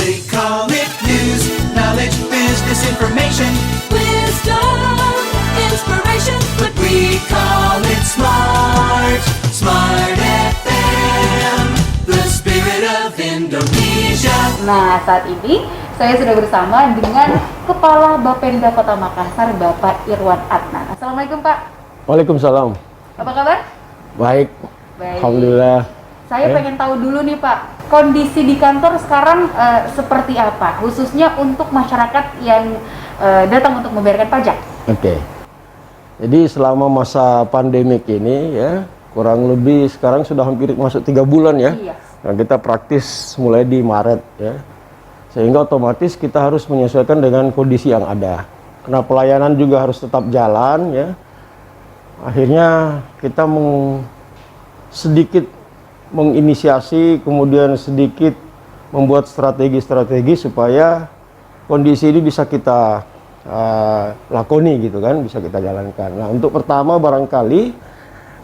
They call it news, knowledge, business information, wisdom, inspiration, but we call it smart. Smart FM, the spirit of Indonesia. Nah, saat ini saya sudah bersama dengan Kepala Bapenda Kota Makassar, Bapak Irwan Adnan. Assalamualaikum, Pak. Waalaikumsalam. Apa kabar? Baik. Baik. Alhamdulillah. Saya pengen tahu dulu nih, Pak, kondisi di kantor sekarang seperti apa, khususnya untuk masyarakat yang datang untuk membayarkan pajak. Oke. Jadi selama masa pandemik ini ya, kurang lebih sekarang sudah hampir masuk 3 bulan ya. Iya. Nah, kita praktis mulai di Maret ya. Sehingga otomatis kita harus menyesuaikan dengan kondisi yang ada. Karena pelayanan juga harus tetap jalan ya. Akhirnya kita sedikit menginisiasi, kemudian sedikit membuat strategi-strategi supaya kondisi ini bisa kita lakoni gitu kan, bisa kita jalankan. Nah, untuk pertama barangkali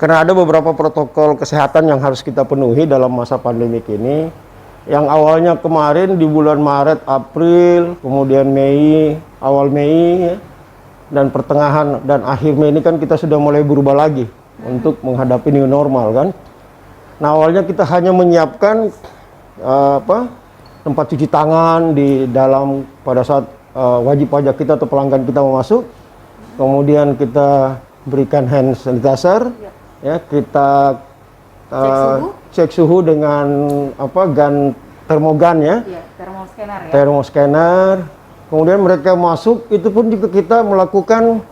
karena ada beberapa protokol kesehatan yang harus kita penuhi dalam masa pandemik ini, yang awalnya kemarin di bulan Maret, April, kemudian Mei, awal Mei ya, dan pertengahan dan akhir Mei ini kan kita sudah mulai berubah lagi untuk menghadapi new normal kan. Nah, awalnya kita hanya menyiapkan tempat cuci tangan di dalam pada saat wajib pajak kita atau pelanggan kita mau masuk. Kemudian kita berikan hand sanitizer, ya, kita cek suhu dengan gun termogan ya. Iya, termoscanner ya. Termoscanner. Kemudian mereka masuk, itu pun juga kita melakukan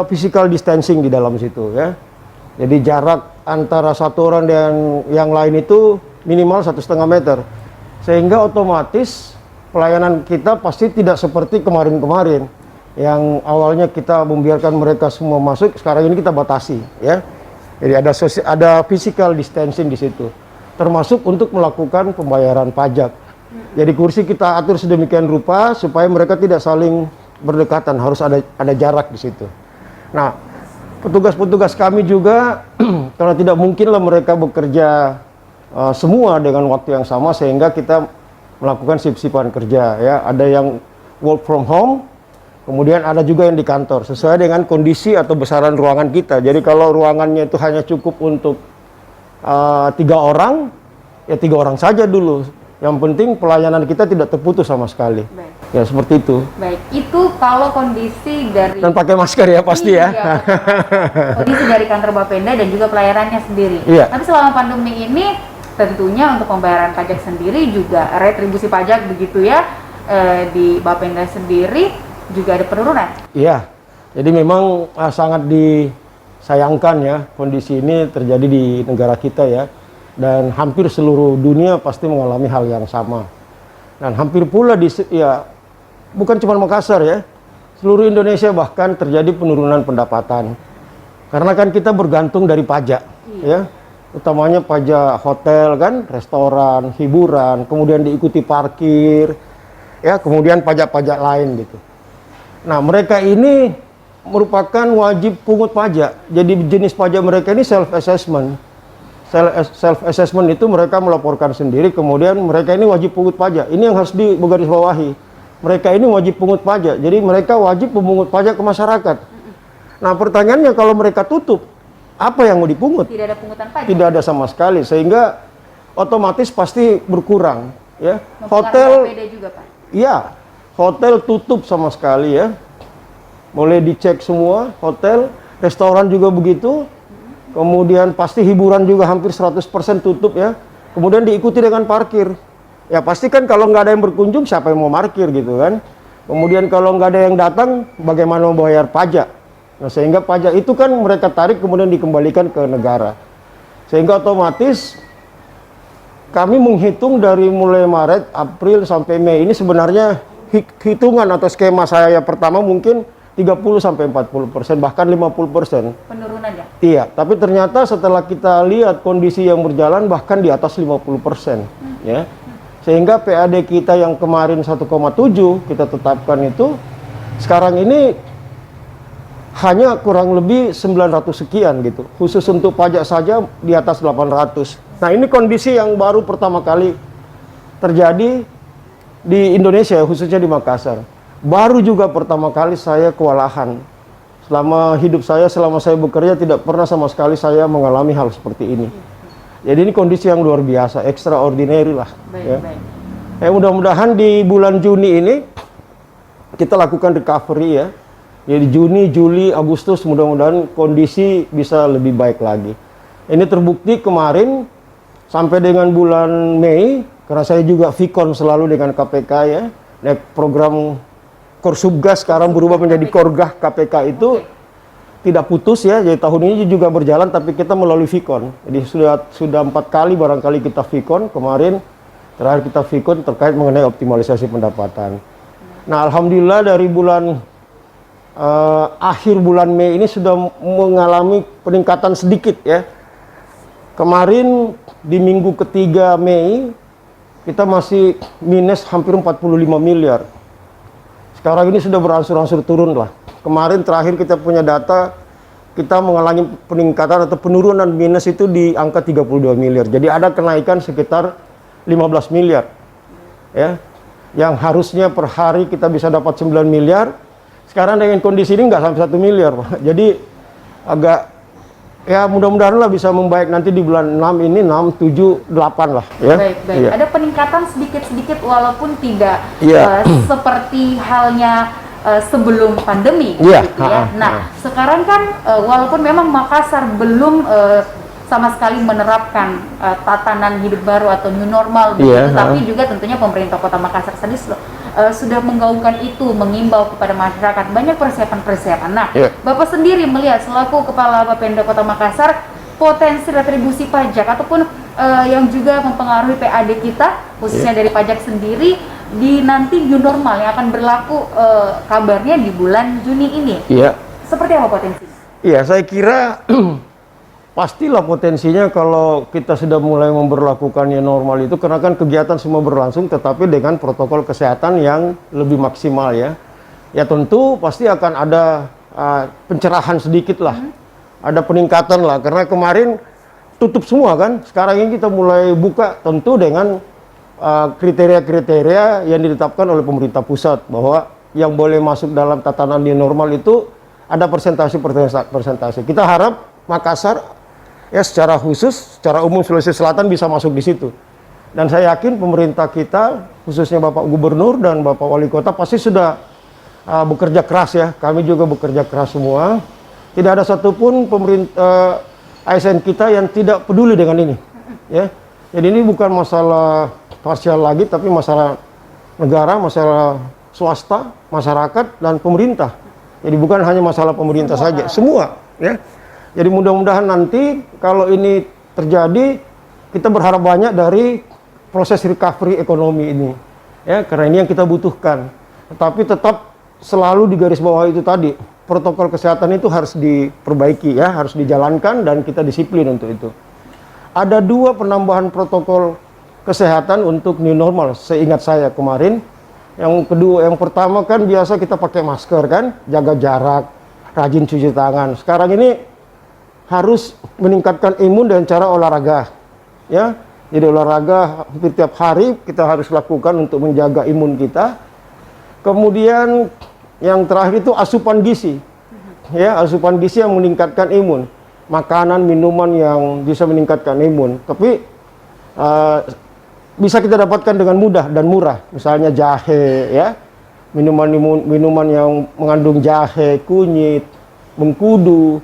physical distancing di dalam situ ya. Jadi jarak antara satu orang dan yang lain itu minimal 1,5 meter, sehingga otomatis pelayanan kita pasti tidak seperti kemarin-kemarin yang awalnya kita membiarkan mereka semua masuk, sekarang ini kita batasi ya. Jadi ada physical distancing di situ, termasuk untuk melakukan pembayaran pajak. Jadi kursi kita atur sedemikian rupa supaya mereka tidak saling berdekatan, harus ada jarak di situ. Nah, petugas-petugas kami juga karena tidak mungkinlah mereka bekerja semua dengan waktu yang sama, sehingga kita melakukan shift-shiftan kerja ya. Ada yang work from home, kemudian ada juga yang di kantor sesuai dengan kondisi atau besaran ruangan kita. Jadi kalau ruangannya itu hanya cukup untuk 3 orang, ya 3 orang saja dulu. Yang penting pelayanan kita tidak terputus sama sekali. Baik. Ya seperti itu. Baik, itu kalau kondisi dari... Dan pakai masker ya pasti ya. Kondisi dari kantor Bapenda dan juga pelayanannya sendiri. Iya. Tapi selama pandemi ini tentunya untuk pembayaran pajak sendiri juga retribusi pajak begitu ya, di Bapenda sendiri juga ada penurunan. Iya. Jadi memang sangat disayangkan ya kondisi ini terjadi di negara kita ya. Dan hampir seluruh dunia pasti mengalami hal yang sama. Dan hampir pula bukan cuma Makassar ya, seluruh Indonesia bahkan terjadi penurunan pendapatan. Karena kan kita bergantung dari pajak, ya, utamanya pajak hotel kan, restoran, hiburan, kemudian diikuti parkir, ya, kemudian pajak-pajak lain gitu. Nah, mereka ini merupakan wajib pungut pajak. Jadi jenis pajak mereka ini self-assessment. Self-assessment itu mereka melaporkan sendiri, kemudian mereka ini wajib pungut pajak. Ini yang harus digarisbawahi. Mereka ini wajib pungut pajak, jadi mereka wajib memungut pajak ke masyarakat. Nah, pertanyaannya kalau mereka tutup, apa yang mau dipungut? Tidak ada pungutan pajak. Tidak ada sama sekali, sehingga otomatis pasti berkurang. Ya, hotel juga, Pak. Iya, hotel tutup sama sekali ya. Boleh dicek semua, hotel, restoran juga begitu. Kemudian pasti hiburan juga hampir 100% tutup ya. Kemudian diikuti dengan parkir. Ya pasti kan kalau nggak ada yang berkunjung, siapa yang mau parkir gitu kan. Kemudian kalau nggak ada yang datang, bagaimana mau bayar pajak? Nah, sehingga pajak itu kan mereka tarik kemudian dikembalikan ke negara. Sehingga otomatis kami menghitung dari mulai Maret, April sampai Mei ini sebenarnya hitungan atau skema saya pertama mungkin 30-40%, bahkan 50%. Penurunan ya? Iya, tapi ternyata setelah kita lihat kondisi yang berjalan bahkan di atas 50%. Ya. Sehingga PAD kita yang kemarin 1,7 kita tetapkan itu, sekarang ini hanya kurang lebih 900 sekian gitu. Khusus untuk pajak saja di atas 800. Nah, ini kondisi yang baru pertama kali terjadi di Indonesia, khususnya di Makassar. Baru juga pertama kali saya kewalahan. Selama hidup saya, selama saya bekerja, tidak pernah sama sekali saya mengalami hal seperti ini. Jadi ini kondisi yang luar biasa, extraordinary lah. Ya. Mudah-mudahan di bulan Juni ini kita lakukan recovery ya. Jadi Juni, Juli, Agustus mudah-mudahan kondisi bisa lebih baik lagi. Ini terbukti kemarin sampai dengan bulan Mei, karena saya juga Vikon selalu dengan KPK ya. Program Korsubgas sekarang berubah menjadi Korgah KPK itu tidak putus ya. Jadi tahun ini juga berjalan, tapi kita melalui Vikon. Jadi sudah 4 kali barangkali kita Vikon. Kemarin terakhir kita Vikon terkait mengenai optimalisasi pendapatan. Nah, alhamdulillah dari bulan akhir bulan Mei ini sudah mengalami peningkatan sedikit ya. Kemarin di minggu ketiga Mei kita masih minus hampir 45 miliar. Sekarang ini sudah berangsur-angsur turun lah. Kemarin terakhir kita punya data, kita mengalami peningkatan atau penurunan minus itu di angka 32 miliar. Jadi ada kenaikan sekitar 15 miliar. Ya. Yang harusnya per hari kita bisa dapat 9 miliar. Sekarang dengan kondisi ini nggak sampai 1 miliar. Pak. Jadi agak, ya mudah-mudahan lah bisa membaik nanti di bulan 6 ini, 6, 7, 8 lah. Ya. Baik. Ya. Ada peningkatan sedikit-sedikit walaupun tidak Ya. seperti halnya sebelum pandemi. Ya. Gitu ya. Nah, sekarang kan walaupun memang Makassar belum sama sekali menerapkan tatanan hidup baru atau new normal, begitu, tapi juga tentunya pemerintah Kota Makassar sendiri sudah menggaungkan itu, mengimbau kepada masyarakat banyak persiapan-persiapan. Nah, Bapak sendiri melihat selaku Kepala Bapenda Kota Makassar potensi retribusi pajak ataupun yang juga mempengaruhi PAD kita khususnya dari pajak sendiri di nanti new normal yang akan berlaku kabarnya di bulan Juni ini. Iya. Seperti apa potensinya? Iya, saya kira pastilah potensinya kalau kita sudah mulai memberlakukannya normal itu, karena kan kegiatan semua berlangsung tetapi dengan protokol kesehatan yang lebih maksimal ya. Ya tentu pasti akan ada pencerahan sedikit lah. Ada peningkatan lah, karena kemarin tutup semua kan. Sekarang ini kita mulai buka tentu dengan kriteria-kriteria yang ditetapkan oleh pemerintah pusat, bahwa yang boleh masuk dalam tatanan new normal itu ada persentase. Kita harap Makassar ya secara khusus, secara umum Sulawesi Selatan bisa masuk di situ. Dan saya yakin pemerintah kita, khususnya Bapak Gubernur dan Bapak Wali Kota pasti sudah bekerja keras ya. Kami juga bekerja keras semua. Tidak ada satupun pemerintah ASN kita yang tidak peduli dengan ini. Ya. Jadi ini bukan masalah parsial lagi, tapi masalah negara, masalah swasta, masyarakat, dan pemerintah. Jadi bukan hanya masalah pemerintah saja, semua. Ya. Jadi mudah-mudahan nanti kalau ini terjadi, kita berharap banyak dari proses recovery ekonomi ini. Ya, karena ini yang kita butuhkan. Tetapi tetap selalu di garis bawah itu tadi, protokol kesehatan itu harus diperbaiki ya, harus dijalankan dan kita disiplin untuk itu. Ada 2 penambahan protokol kesehatan untuk new normal, seingat saya kemarin. Yang pertama kan biasa kita pakai masker kan, jaga jarak, rajin cuci tangan. Sekarang ini harus meningkatkan imun dengan cara olahraga, ya. Jadi olahraga hampir tiap hari kita harus lakukan untuk menjaga imun kita. Kemudian yang terakhir itu asupan gizi, ya, asupan gizi yang meningkatkan imun, makanan, minuman yang bisa meningkatkan imun. Tapi bisa kita dapatkan dengan mudah dan murah, misalnya jahe, ya, minuman yang mengandung jahe, kunyit, mengkudu,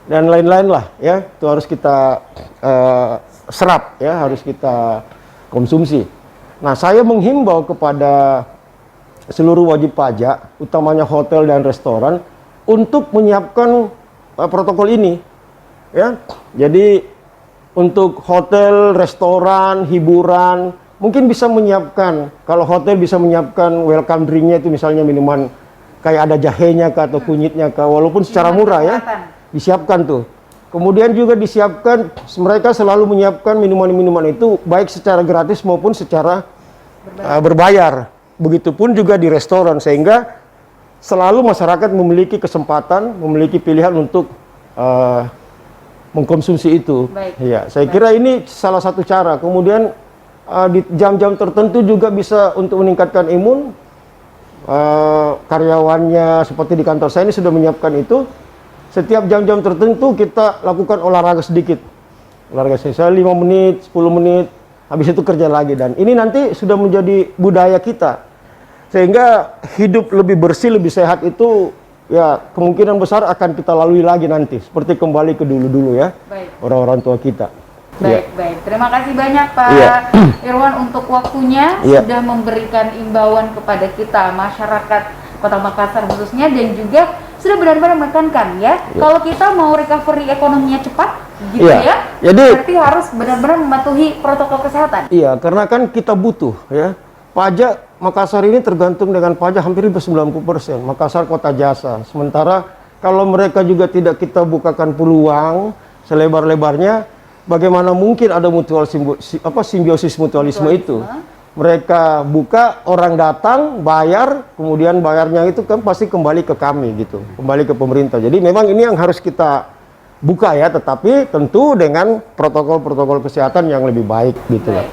dan lain-lain lah, ya, itu harus kita serap, ya, harus kita konsumsi. Nah, saya menghimbau kepada seluruh wajib pajak, utamanya hotel dan restoran, untuk menyiapkan protokol ini, ya. Jadi untuk hotel, restoran, hiburan, mungkin bisa menyiapkan, kalau hotel bisa menyiapkan welcome drinknya itu misalnya minuman kayak ada jahenya kah atau kunyitnya kah, walaupun secara murah ya, disiapkan tuh. Kemudian juga disiapkan, mereka selalu menyiapkan minuman-minuman itu baik secara gratis maupun secara berbayar. Begitupun juga di restoran, sehingga selalu masyarakat memiliki kesempatan, memiliki pilihan untuk mengkonsumsi itu. Ya, saya kira ini salah satu cara. Kemudian di jam-jam tertentu juga bisa untuk meningkatkan imun. Karyawannya seperti di kantor saya ini sudah menyiapkan itu. Setiap jam-jam tertentu kita lakukan olahraga sedikit. Olahraga saya 5 menit, 10 menit, habis itu kerja lagi. Dan ini nanti sudah menjadi budaya kita. Sehingga hidup lebih bersih, lebih sehat itu ya kemungkinan besar akan kita lalui lagi nanti. Seperti kembali ke dulu-dulu ya, orang-orang tua kita. Baik, baik. Terima kasih banyak Pak Irwan untuk waktunya sudah memberikan imbauan kepada kita masyarakat Kota Makassar khususnya, dan juga sudah benar-benar menekankan ya kalau kita mau recovery ekonominya cepat gitu ya. Jadi berarti harus benar-benar mematuhi protokol kesehatan. Iya, karena kan kita butuh ya. Pajak Makassar ini tergantung dengan pajak hampir 90%. Makassar kota jasa. Sementara kalau mereka juga tidak kita bukakan peluang selebar-lebarnya, bagaimana mungkin ada simbiosis mutualisme itu? Mereka buka, orang datang, bayar, kemudian bayarnya itu kan pasti kembali ke kami gitu, kembali ke pemerintah. Jadi memang ini yang harus kita buka ya, tetapi tentu dengan protokol-protokol kesehatan yang lebih baik gitu ya.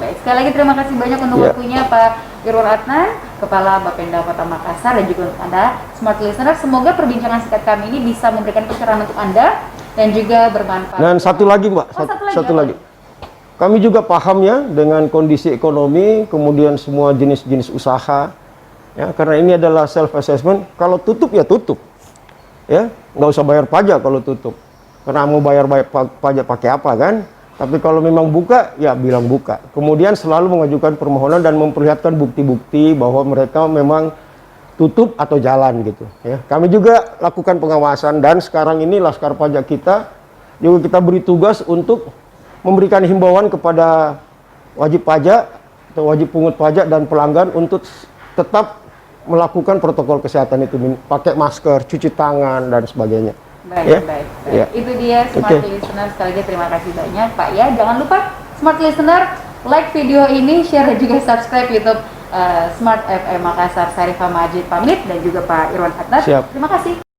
Baik. Sekali lagi terima kasih banyak untuk waktunya Pak Irwan Adnan, Kepala Bapenda Kota Makassar, dan juga untuk Anda Smart Listener. Semoga perbincangan singkat kami ini bisa memberikan pencerahan untuk Anda dan juga bermanfaat. Dan satu lagi Mbak, satu lagi. Kami juga paham ya dengan kondisi ekonomi, kemudian semua jenis-jenis usaha. Ya, karena ini adalah self assessment. Kalau tutup ya tutup. Ya, nggak usah bayar pajak kalau tutup. Karena mau bayar pajak pakai apa kan? Tapi kalau memang buka, ya bilang buka. Kemudian selalu mengajukan permohonan dan memperlihatkan bukti-bukti bahwa mereka memang tutup atau jalan gitu. Ya, kami juga lakukan pengawasan, dan sekarang ini Laskar Pajak kita juga kita beri tugas untuk memberikan himbauan kepada wajib pajak atau wajib pungut pajak dan pelanggan untuk tetap melakukan protokol kesehatan itu, pakai masker, cuci tangan dan sebagainya. Baik. Itu dia Smart Listener. Sekali lagi terima kasih banyak Pak ya. Jangan lupa Smart Listener, like video ini, share dan juga subscribe YouTube Smart FM Makassar. Sarifah Majid pamit, dan juga Pak Irwan Adnan. Terima kasih.